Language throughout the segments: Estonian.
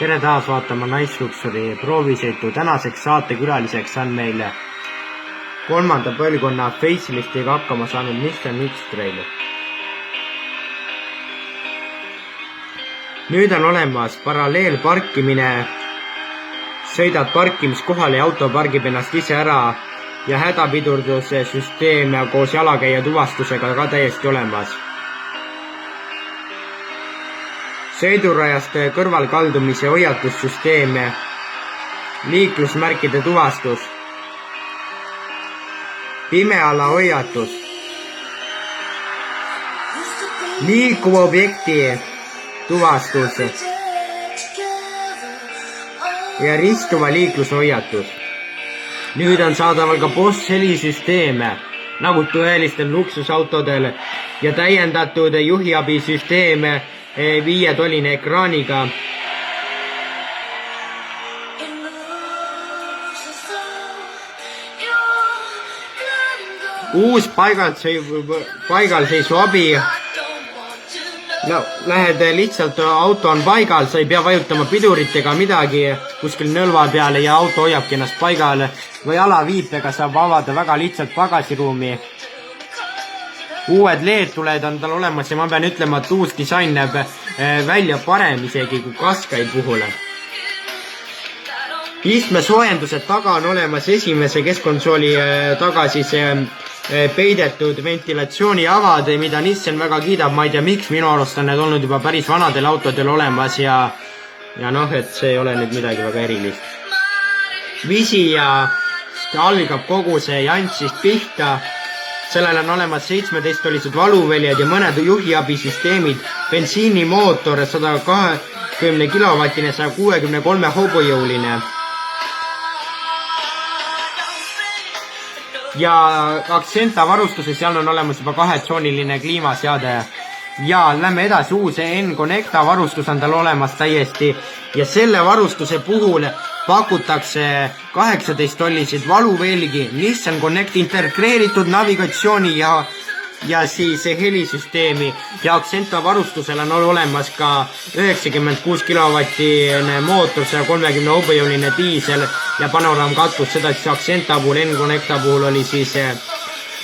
tere taas vaatama Niceluxury proovisõitu. Tänaseks saatekülaliseks on meil 3. põlvkonna faceliftiga hakkama saanud Nissan X-Trail. Nüüd on olemas paralleelparkimine, sõidad parkimiskohale ja auto pargib ennast ise ära ja hädapidurduse süsteem koos jalakäija tuvastusega ka täiesti olemas. Sõidurajast kõrvalkaldumise hoiatussüsteem, liiklusmärkide tuvastus, pimeala hoiatus, liikuva objekti tuvastus ja ristuva liiklushoiatus. Nüüd on saadaval ka Boss helisüsteem, nagu tõelistel luksusautodel ja täiendatud juhiabisüsteem 5-toline ekraaniga. Uus paigalseisu abi. No, lähed lihtsalt, auto on paigal, sa ei pea vajutama piduritega midagi kuskil nõlva peale ja auto hoiabki ennast paigal või jalaviipega saab avada väga lihtsalt pagasiruumi. Uued LED-tuled on tal olemas ja ma pean ütlema, et uus disain näeb välja parem isegi kui Qashqai puhul. Istmesoojendused taga on olemas esimese keskkonsooli taga siis peidetud ventilatsiooniavad, mida Nissan väga kiidab, ma ei tea miks, minu arust on need olnud juba päris vanadel autodel olemas ja noh, et see ei ole nüüd midagi väga erilist. Visi ja algab kogu see jantsist pihta. Sellel on olemas 17-tolised valuväljad ja mõned juhiabisüsteemid, bensiinimootor 120 kilovatine, 163 hobujõuline. Ja Accenta varustuse, seal on olemas juba 2-tsooniline kliimaseade. Ja lähme edasi, uus N-Connecta varustus on tal olemas täiesti ja selle varustuse puhul pakutakse 18-tolliseid valuvelgi, Nissan Connect integreeritud navigatsiooni ja siis helisüsteemi ja Accenta varustusel on olemas ka 96 kilovatine mootor, 130 hobujõuline diisel ja panoraamkatus, seda siis Accenta puhul, N-Connecta puhul oli siis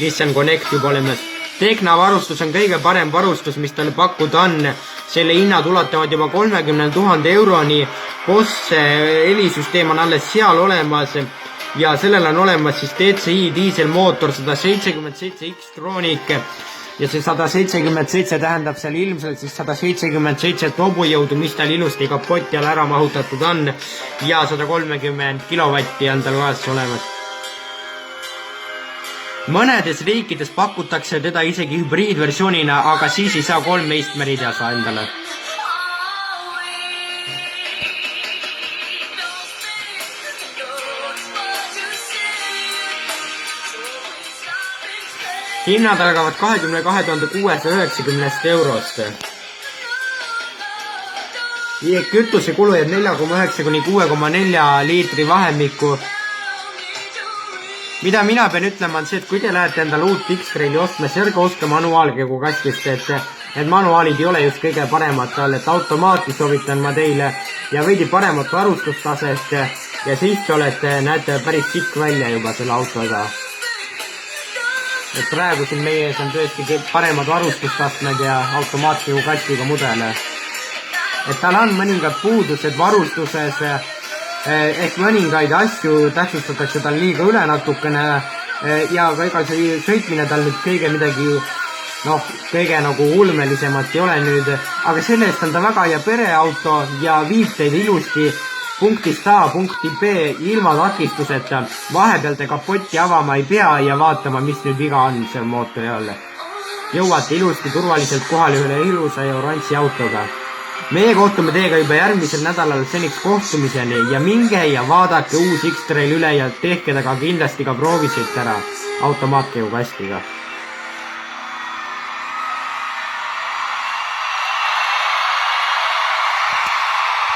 Nissan Connect juba olemas. Tecna varustus on kõige parem varustus, mis tal pakkuda on. Selle hinnad ulatavad juba 30 000 euroni. Boss helisüsteem on alles seal olemas ja sellel on olemas siis DCI diiselmootor 177 X-Tronic ja see 177 tähendab seal ilmselt siis 177 hobujõudu, mis tal ilusti kapoti all ära mahutatud on ja 130 kilovatti on tal vajas olemas. Mõnedes riikides pakutakse teda isegi hübriidversioonina, aga siis ei saa 3 meistmeriida saa endale. Hinnad algavad 22 690 eurost. Kütusekulu jääb 4,9 kuni 6,4 liitri vahemikku. Mida mina pean ütlema on see, et kui te lähete endale uut X-Traili ostma, siis ärge ostke manuaalkäigu kastist, et manuaalid ei ole just kõige paremat all, et automaati soovitan ma teile ja veidi paremat varustustasest ja siis te näete päris sikk välja juba selle autoga. Et praegu siin meie ees on tõesti paremad varustustastmed ja automaatkäigu kastiga mudele. Et tal on mõningad puudused varustuses, ehk mõningaid asju tähtsustatakse tal liiga üle natukene ja ega see sõitmine tal nüüd kõige midagi kõige nagu ulmelisemat ei ole nüüd, aga selle eest on ta väga hea pereauto ja viib teid ilusti punktist A punkti B ilma takistuseta. Vahepeal te kapotti avama ei pea ja vaatama, mis nüüd viga on seal mootori all. Jõuate ilusti turvaliselt kohale üle ilusa ja oranži autoga. Meie kohtume teiega juba järgmisel nädalal seniks kohtumiseni ja minge ja vaadake uus X-Trail üle ja tehke taga kindlasti ka proovisõit ära automaatkäigu kastiga.